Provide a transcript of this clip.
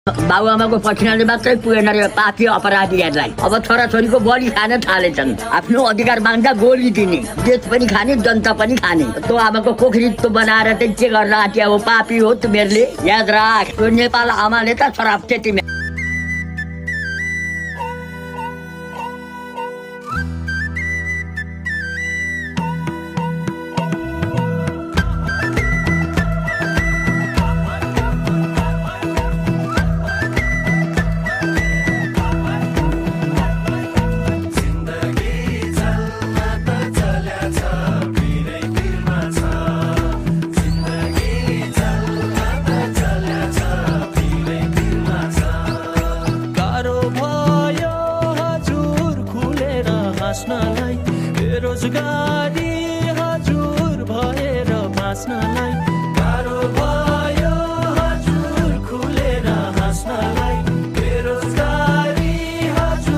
बाबुआमाको पछिनाले मात्रै पुगेन रे पापी अपराधीहरूलाई। अब छोराछोरीको बलि खान थालेछन्। आफ्नो अधिकार माग्दा गोली दिने, देश पनि खाने, जनता पनि खाने। त्यो आमाको कोखरी बनाएर चाहिँ के गर्न आँट्या हो? पापी हो तिमीहरूले, याद राख। त्यो नेपाल आमाले त श्राप थियो तिमी। बेरोजगारी